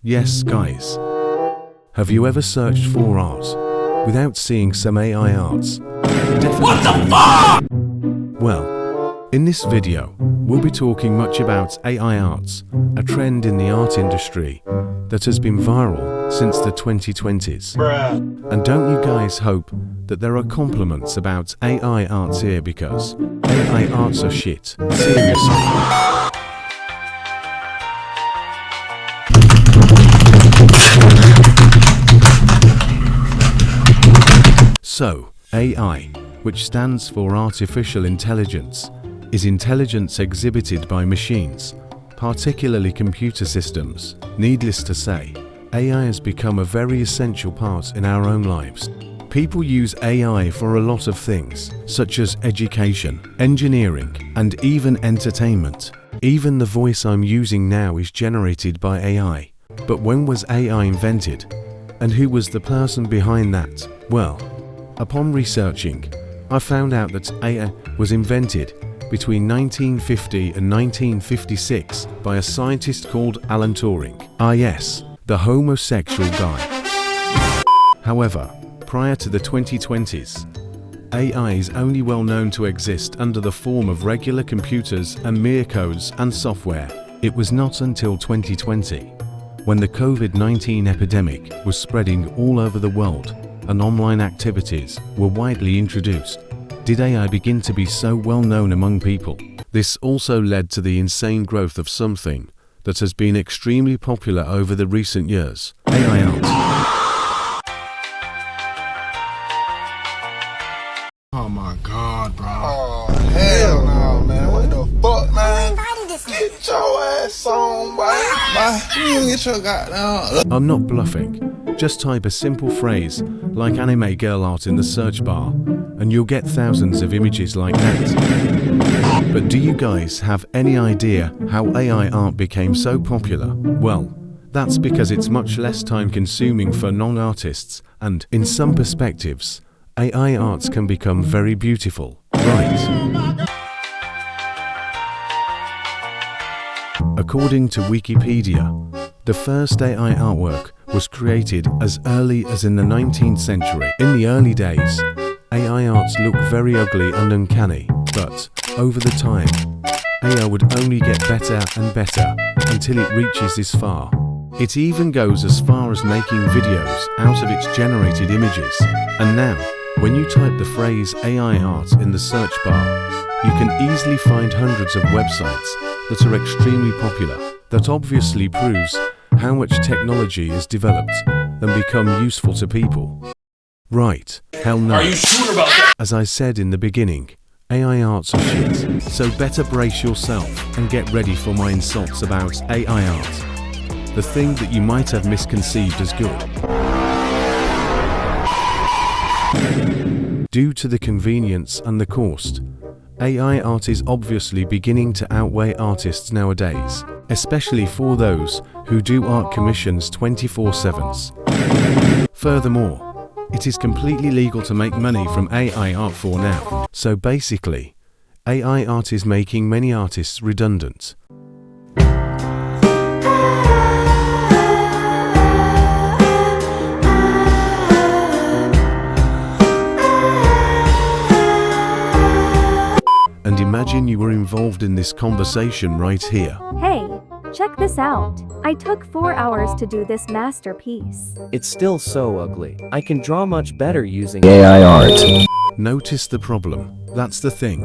Yes, guys. Have you ever searched for art without seeing some AI arts? Definitely. What the fuck? Well, in this video, we'll be talking much about AI arts, a trend in the art industry that has been viral since the 2020s. Bruh. And don't you guys hope that there are compliments about AI arts here, because AI arts are shit. Seriously. So, AI, which stands for Artificial Intelligence, is intelligence exhibited by machines, particularly computer systems. Needless to say, AI has become a very essential part in our own lives. People use AI for a lot of things, such as education, engineering, and even entertainment. Even the voice I'm using now is generated by AI. But when was AI invented? And who was the person behind that? Well, upon researching, I found out that AI was invented between 1950 and 1956 by a scientist called Alan Turing. Ah yes, the homosexual guy. However, prior to the 2020s, AI is only well known to exist under the form of regular computers and mere codes and software. It was not until 2020, when the COVID-19 epidemic was spreading all over the world and online activities were widely introduced, did AI begin to be so well known among people. This also led to the insane growth of something that has been extremely popular over the recent years: AI art. Oh my god, bro. Oh hell no, man. What the fuck, man? Get your ass on, boy. You get your goddamn. I'm not bluffing. Just type a simple phrase like anime girl art in the search bar and you'll get thousands of images like that. But do you guys have any idea how AI art became so popular? Well, that's because it's much less time consuming for non-artists, and in some perspectives, AI arts can become very beautiful, right? According to Wikipedia, the first AI artwork was created as early as in the 19th century. In the early days, AI arts looked very ugly and uncanny, but over the time, AI would only get better and better until it reaches this far. It even goes as far as making videos out of its generated images. And now, when you type the phrase AI art in the search bar, you can easily find hundreds of websites that are extremely popular. That obviously proves how much technology is developed and become useful to people. Right, hell no. Are you sure about that? As I said in the beginning, AI arts are shit, so better brace yourself and get ready for my insults about AI art, the thing that you might have misconceived as good. Due to the convenience and the cost, AI art is obviously beginning to outweigh artists nowadays, especially for those who do art commissions 24/7. Furthermore, it is completely legal to make money from AI art for now. So basically, AI art is making many artists redundant. And imagine you were involved in this conversation right here. Hey, check this out. I took 4 hours to do this masterpiece. It's still so ugly. I can draw much better using AI art. Notice the problem. That's the thing.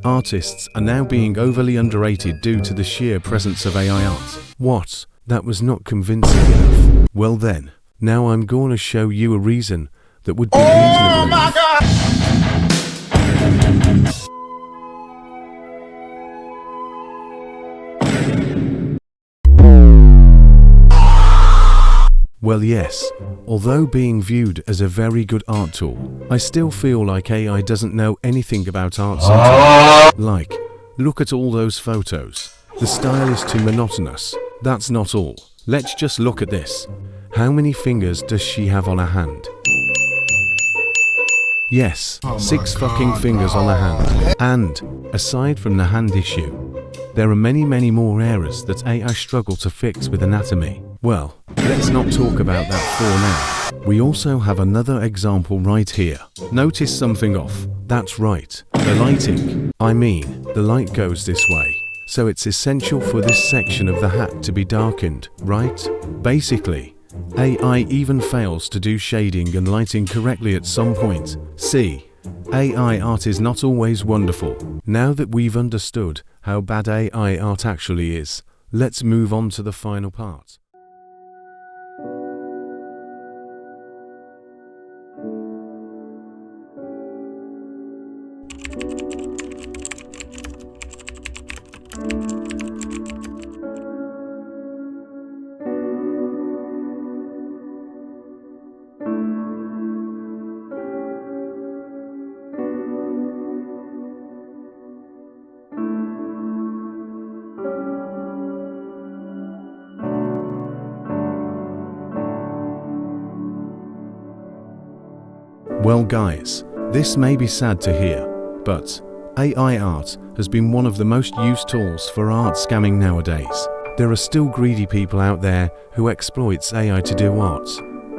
Artists are now being overly underrated due to the sheer presence of AI art. What? That was not convincing enough. Well then, now I'm gonna show you a reason that would be reasonable. Oh my god! Well yes, although being viewed as a very good art tool, I still feel like AI doesn't know anything about art sometimes. Like, look at all those photos. The style is too monotonous. That's not all. Let's just look at this. How many fingers does she have on her hand? Yes, 6 fucking fingers on her hand. And, aside from the hand issue, there are many more errors that AI struggle to fix with anatomy, Well, let's not talk about that for now. We also have another example right here. Notice something off. That's right, the lighting. I mean, the light goes this way. So it's essential for this section of the hat to be darkened, right? Basically, AI even fails to do shading and lighting correctly at some point. See, AI art is not always wonderful. Now that we've understood how bad AI art actually is, let's move on to the final part. Well guys, this may be sad to hear, but AI art has been one of the most used tools for art scamming nowadays. There are still greedy people out there who exploits AI to do art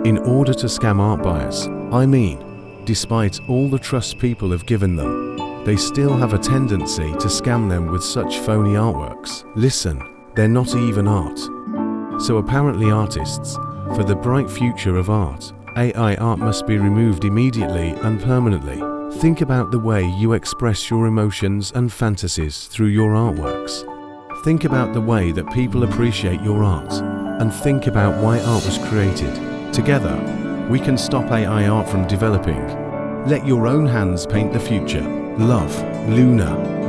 in order to scam art buyers. I mean, despite all the trust people have given them, they still have a tendency to scam them with such phony artworks. Listen, they're not even art. So apparently artists, for the bright future of art, AI art must be removed immediately and permanently. Think about the way you express your emotions and fantasies through your artworks. Think about the way that people appreciate your art, and think about why art was created. Together, we can stop AI art from developing. Let your own hands paint the future. Love, Luna.